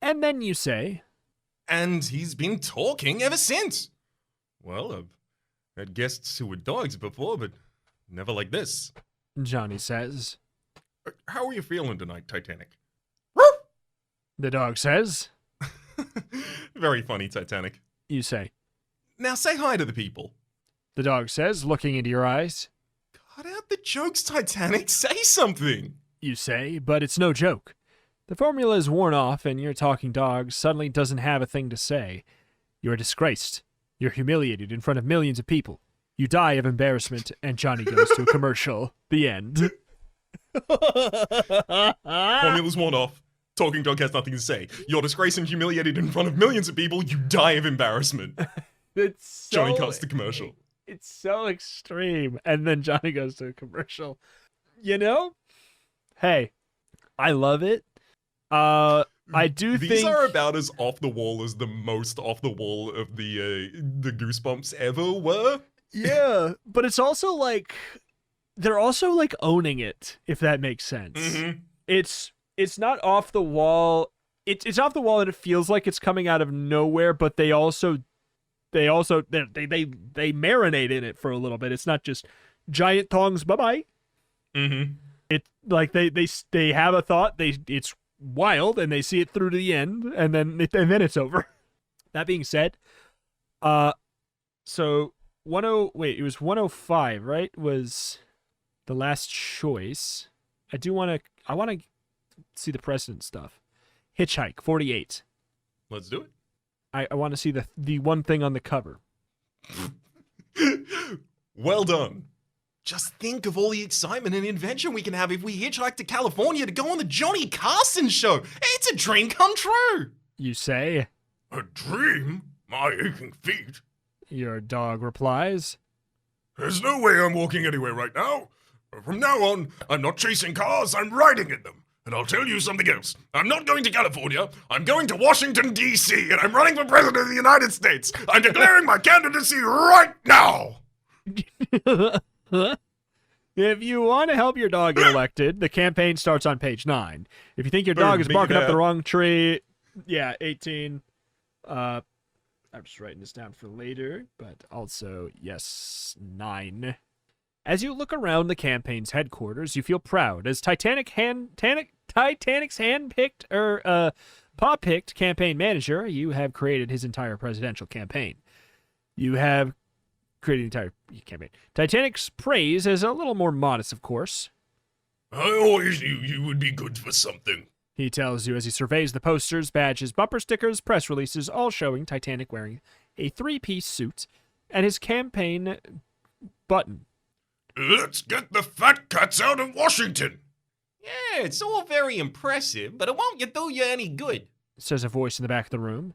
And then you say, And he's been talking ever since. Well, I've had guests who were dogs before, but never like this. Johnny says. How are you feeling tonight, Titanic? The dog says. Very funny, Titanic. You say. Now say hi to the people. The dog says, looking into your eyes. Cut out the jokes, Titanic. Say something. You say, but it's no joke. The formula is worn off, and your talking dog suddenly doesn't have a thing to say. You're disgraced. You're humiliated in front of millions of people. You die of embarrassment, and Johnny goes to a commercial. The end. Formula's worn off. Talking dog has nothing to say. You're disgraced and humiliated in front of millions of people. You die of embarrassment. It's so, Johnny cuts the commercial. It's so extreme. And then Johnny goes to a commercial. You know? Hey, I love it. I do think These are about as off the wall as the most off the wall of the Goosebumps ever were. Yeah, but it's also like they're also like owning it, if that makes sense. Mm-hmm. It's not off the wall. It's off the wall and it feels like it's coming out of nowhere, but they marinate in it for a little bit. It's not just giant thongs, bye-bye. Mm-hmm. It like they have a thought, it's wild and they see it through to the end and then it's over. That being said, so it was 105, right? Was the last choice. I want to see the precedent stuff. Hitchhike 48. Let's do it. I want to see the one thing on the cover. Well done. Just think of all the excitement and adventure we can have if we hitchhike to California to go on the Johnny Carson show. It's a dream come true. You say. A dream? My aching feet. Your dog replies. There's no way I'm walking anywhere right now. From now on, I'm not chasing cars, I'm riding in them. And I'll tell you something else. I'm not going to California. I'm going to Washington, D.C., and I'm running for president of the United States. I'm declaring my candidacy right now. If you want to help your dog get elected, the campaign starts on page 9. If you think your dog is Boom, barking big up the hat. wrong tree, 18. I'm just writing this down for later, but also, yes, 9. As you look around the campaign's headquarters, you feel proud as Titanic's hand-picked paw-picked campaign manager. You have created his entire presidential campaign. You have created the entire campaign. Titanic's praise is a little more modest, of course. I always knew you would be good for something. He tells you as he surveys the posters, badges, bumper stickers, press releases, all showing Titanic wearing a 3-piece suit and his campaign button. Let's get the fat cats out of Washington. Yeah, it's all very impressive, but it won't do you any good. Says a voice in the back of the room.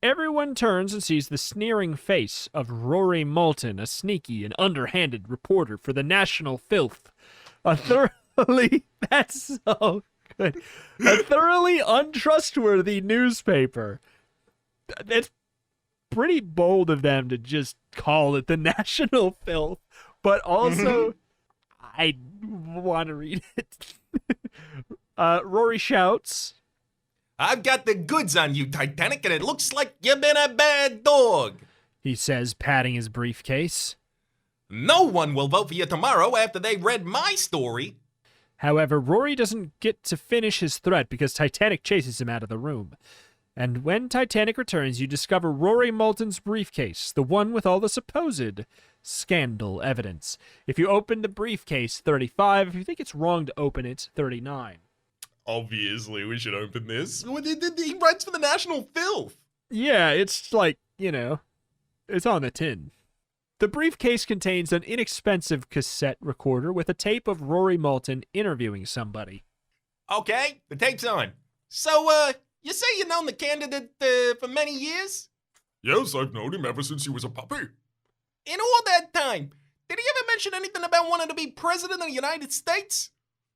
Everyone turns and sees the sneering face of Rory Moulton, a sneaky and underhanded reporter for the National Filth. That's so good. A thoroughly untrustworthy newspaper. That's pretty bold of them to just call it the National Filth, but also I want to read it. Rory shouts, I've got the goods on you, Titanic, and it looks like you've been a bad dog. he says, patting his briefcase. No one will vote for you tomorrow after they read my story. However, Rory doesn't get to finish his threat because Titanic chases him out of the room. And when Titanic returns, you discover Rory Moulton's briefcase, the one with all the supposed scandal evidence. If you open the briefcase, 35. If you think it's wrong to open it, 39. Obviously, we should open this. He writes for the National Filth. Yeah, it's like, it's on the tin. The briefcase contains an inexpensive cassette recorder with a tape of Rory Moulton interviewing somebody. Okay, the tape's on. So, you say you've known the candidate for many years? Yes, I've known him ever since he was a puppy. In all that time, did he ever mention anything about wanting to be president of the United States?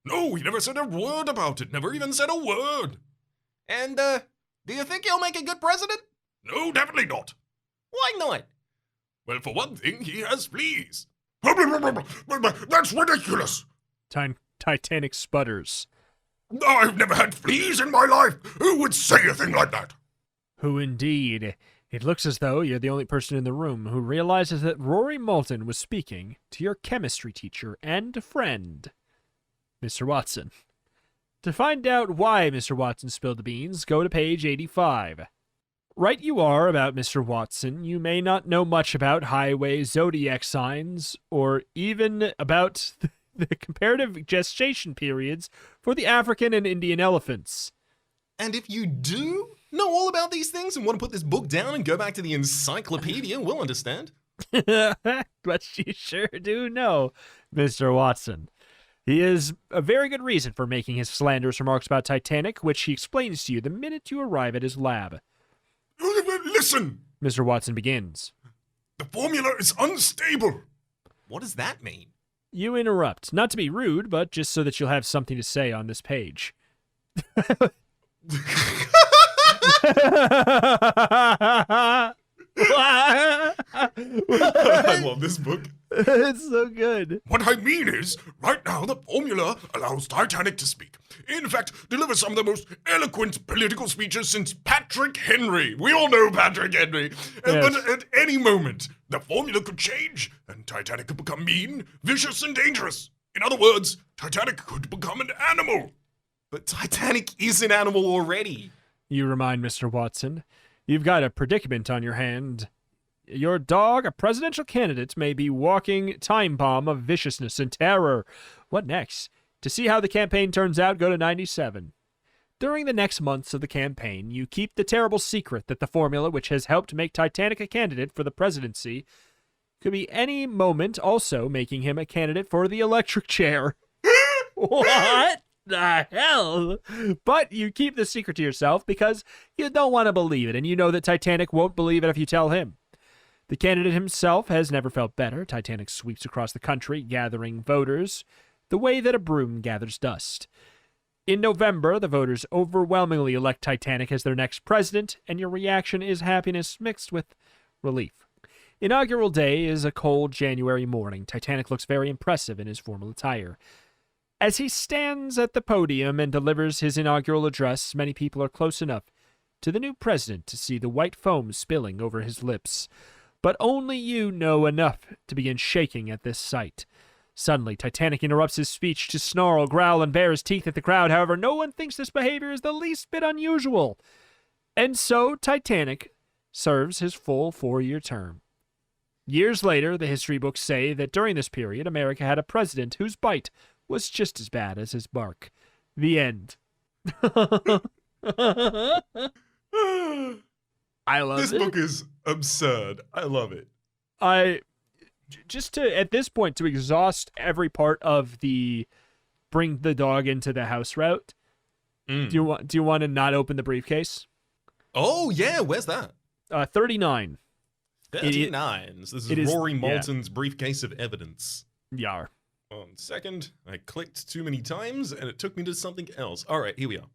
No, he never said a word about it. Never even said a word. And, do you think he'll make a good president? No, definitely not. Why not? Well, for one thing, he has fleas. That's ridiculous. Titanic sputters. I've never had fleas in my life. Who would say a thing like that? Who indeed? It looks as though you're the only person in the room who realizes that Rory Moulton was speaking to your chemistry teacher and friend, Mr. Watson. To find out why Mr. Watson spilled the beans, go to page 85. Right you are about Mr. Watson. You may not know much about highway zodiac signs, or even about the comparative gestation periods for the African and Indian elephants. And if you do know all about these things and want to put this book down and go back to the encyclopedia, we'll understand. But you sure do know, Mr. Watson. He is a very good reason for making his slanderous remarks about Titanic, which he explains to you the minute you arrive at his lab. Listen, Mr. Watson begins. the formula is unstable. What does that mean? You interrupt, not to be rude, but just so that you'll have something to say on this page. I love this book. It's so good. What I mean is, right now the formula allows Titanic to speak. In fact, deliver some of the most eloquent political speeches since Patrick Henry. We all know Patrick Henry. Yes. But at any moment, the formula could change, and Titanic could become mean, vicious, and dangerous. In other words, Titanic could become an animal. But Titanic is an animal already. You remind Mr. Watson. You've got a predicament on your hand. Your dog, a presidential candidate, may be walking time bomb of viciousness and terror. What next? To see how the campaign turns out, go to 97. During the next months of the campaign, you keep the terrible secret that the formula which has helped make Titanic a candidate for the presidency could be any moment also making him a candidate for the electric chair. What the hell? But you keep the secret to yourself because you don't want to believe it, and you know that Titanic won't believe it if you tell him. The candidate himself has never felt better. Titanic sweeps across the country, gathering voters the way that a broom gathers dust. In November, the voters overwhelmingly elect Titanic as their next president, and your reaction is happiness mixed with relief. Inaugural day is a cold January morning. Titanic looks very impressive in his formal attire. As he stands at the podium and delivers his inaugural address, many people are close enough to the new president to see the white foam spilling over his lips. But only you know enough to begin shaking at this sight. Suddenly, Titanic interrupts his speech to snarl, growl, and bare his teeth at the crowd. However, no one thinks this behavior is the least bit unusual. And so, Titanic serves his full 4-year term. Years later, the history books say that during this period, America had a president whose bite was just as bad as his bark. The end. I love This it. book is absurd. I love it. Just to, at this point, to exhaust every part of the bring the dog into the house route, do you want to not open the briefcase? Oh, yeah. Where's that? 39. 39. This is it is- Rory yeah. Moulton's briefcase of evidence. Yar. 1 second. I clicked too many times and it took me to something else. All right, here we are.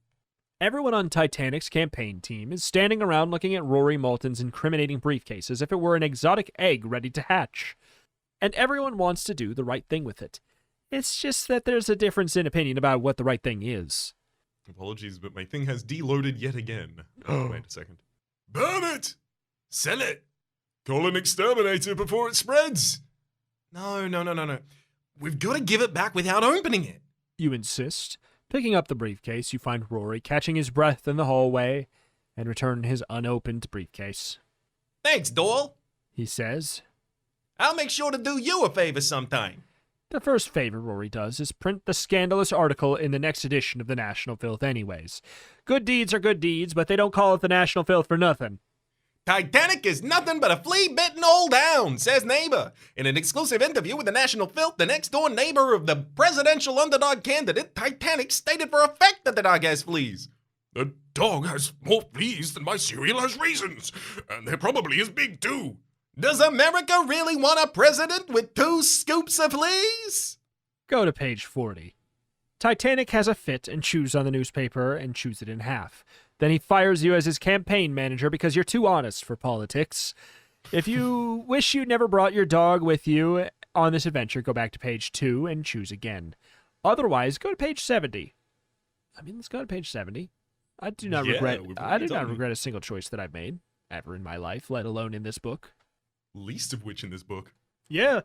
Everyone on Titanic's campaign team is standing around looking at Rory Moulton's incriminating briefcase as if it were an exotic egg ready to hatch. And everyone wants to do the right thing with it. It's just that there's a difference in opinion about what the right thing is. Apologies, but my thing has deloaded yet again. Oh, wait a second. Burn it! Sell it! Call an exterminator before it spreads! No. We've got to give it back without opening it. you insist. Picking up the briefcase, you find Rory catching his breath in the hallway and return his unopened briefcase. Thanks, Doyle. He says. I'll make sure to do you a favor sometime. The first favor Rory does is print the scandalous article in the next edition of the National Filth anyways. Good deeds are good deeds, but they don't call it the National Filth for nothing. Titanic is nothing but a flea-bitten old hound, says neighbor. In an exclusive interview with the National Filth, the next-door neighbor of the presidential underdog candidate, Titanic, stated for a fact that the dog has fleas. The dog has more fleas than my cereal has raisins, and they're probably as big too. Does America really want a president with 2 scoops of fleas? Go to page 40. Titanic has a fit and chews on the newspaper and chews it in half. Then he fires you as his campaign manager because you're too honest for politics. If you wish you never brought your dog with you on this adventure, go back to page 2 and choose again. Otherwise, go to page 70. Let's go to page 70. I do not Yeah, regret. we've I already do not done it. regret a single choice that I've made ever in my life, let alone in this book. Least of which in this book. Yeah.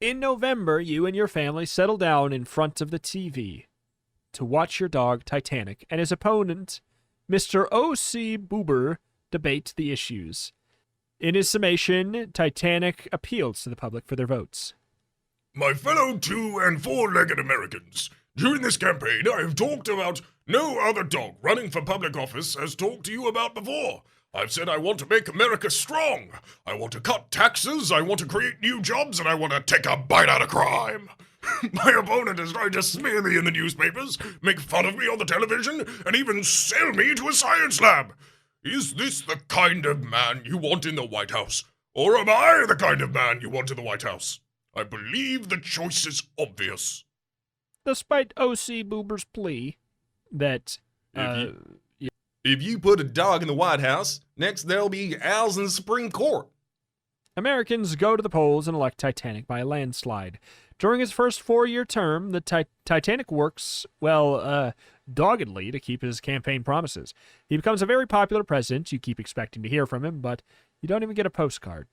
In November, you and your family settle down in front of the TV to watch your dog Titanic and his opponent, Mr. O.C. Boober, debate the issues. In his summation, Titanic appeals to the public for their votes. My fellow 2- and 4-legged Americans, during this campaign I have talked about no other dog running for public office has talked to you about before. I've said I want to make America strong. I want to cut taxes, I want to create new jobs, and I want to take a bite out of crime. My opponent has tried to smear me in the newspapers, make fun of me on the television, and even sell me to a science lab. Is this the kind of man you want in the White House? Or am I the kind of man you want in the White House? I believe the choice is obvious. Despite O.C. Boober's plea that... If you put a dog in the White House, next there'll be owls in the Supreme Court. Americans go to the polls and elect Titanic by a landslide. During his first 4-year term, the Titanic works, doggedly to keep his campaign promises. He becomes a very popular president. You keep expecting to hear from him, but you don't even get a postcard.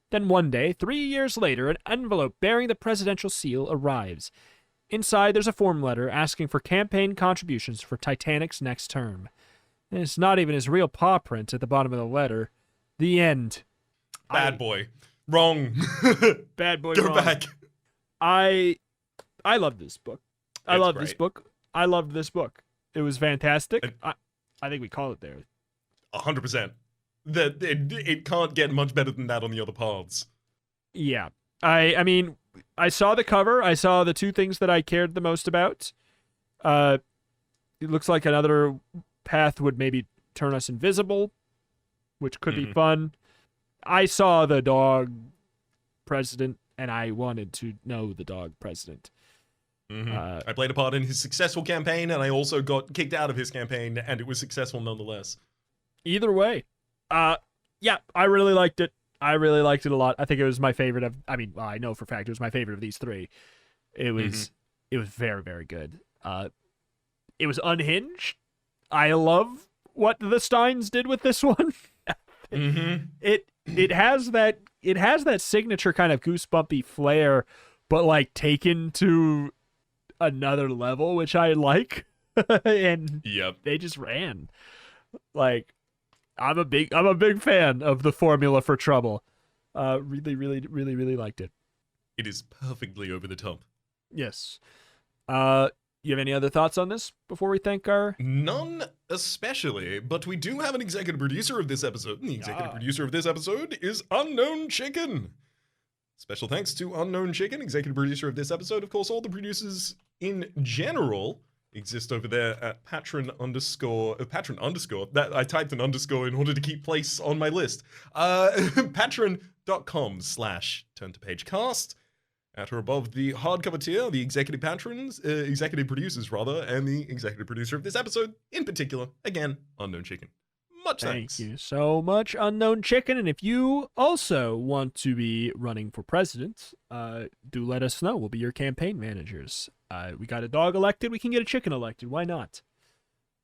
Then one day, 3 years later, an envelope bearing the presidential seal arrives. Inside, there's a form letter asking for campaign contributions for Titanic's next term. And it's not even his real paw print at the bottom of the letter. The end. Bad boy. Wrong. Bad boy. Go wrong. back. I love this book. I It's love this great. book. I loved this book. It was fantastic. I think we call it there. 100%. It can't get much better than that on the other paths. Yeah. I mean, I saw the cover. I saw the 2 things that I cared the most about. It looks like another path would maybe turn us invisible, which could be fun. I saw the dog president, and I wanted to know the dog president. I played a part in his successful campaign, and I also got kicked out of his campaign, and it was successful nonetheless. Either way, yeah, I really liked it. I really liked it a lot. I think it was my favorite of. I know for a fact it was my favorite of these 3. It was very, very good. It was unhinged. I love what the Steins did with this one. It has that signature kind of goosebumpy flair, but like taken to another level, which I like. And Yep. they just ran. Like, I'm a big fan of the formula for trouble. Really, really, really, really liked it. It is perfectly over the top. Yes. You have any other thoughts on this before we thank our... None especially, but we do have an executive producer of this episode, and the executive producer of this episode is Unknown Chicken. Special thanks to Unknown Chicken, executive producer of this episode. Of course, all the producers in general exist over there at patron underscore. That I typed an underscore in order to keep place on my list. patreon.com/turntopagecast. At or above the hardcover tier, the executive producers, and the executive producer of this episode, in particular, again, Unknown Chicken. Much thanks. Thank you so much, Unknown Chicken. And if you also want to be running for president, do let us know. We'll be your campaign managers. We got a dog elected. We can get a chicken elected. Why not?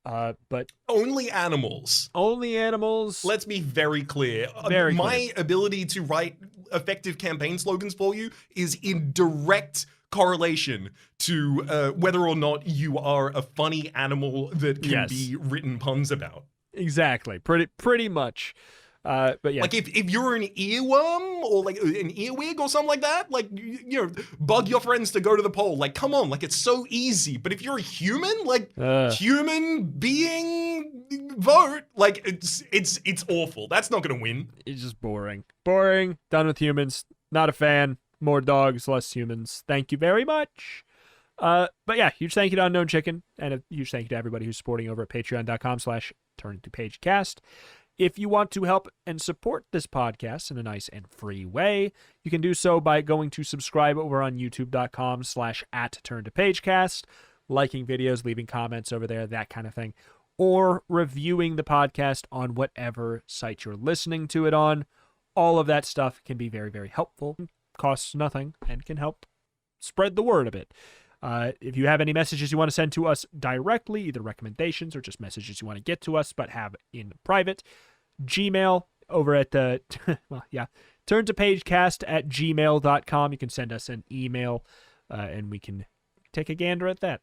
But Only animals. only animals. Let's be very clear. My ability to write effective campaign slogans for you is in direct correlation to whether or not you are a funny animal that can Yes. be written puns about. Exactly. Pretty much. But yeah. Like if you're an earworm or like an earwig or something like that, like you know, bug your friends to go to the poll. Like, come on, like it's so easy. But if you're a human, like human being vote, like it's awful. That's not gonna win. It's just boring. Boring. Done with humans. Not a fan. More dogs, less humans. Thank you very much. But yeah, huge thank you to Unknown Chicken, and a huge thank you to everybody who's supporting over at patreon.com/turnitopagecast. If you want to help and support this podcast in a nice and free way, you can do so by going to subscribe over on youtube.com/@turnitopagecast, liking videos, leaving comments over there, that kind of thing, or reviewing the podcast on whatever site you're listening to it on. All of that stuff can be very, very helpful, costs nothing, and can help spread the word a bit. If you have any messages you want to send to us directly, either recommendations or just messages you want to get to us but have in private, Gmail over at the, turntopagecast@gmail.com. You can send us an email and we can take a gander at that.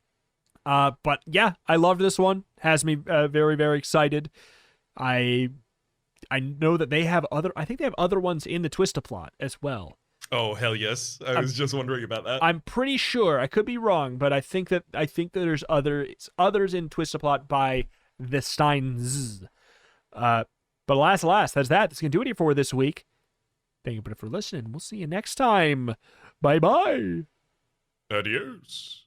But yeah, I loved this one. Has me very, very excited. I know that they have I think they have other ones in the Twist-a-Plot as well. Oh hell yes! I was just wondering about that. I'm pretty sure, I could be wrong, but I think that there's others in Twist-a-Plot by the Steins. But alas, that's that. That's gonna do it for this week. Thank you for listening. We'll see you next time. Bye bye. Adios.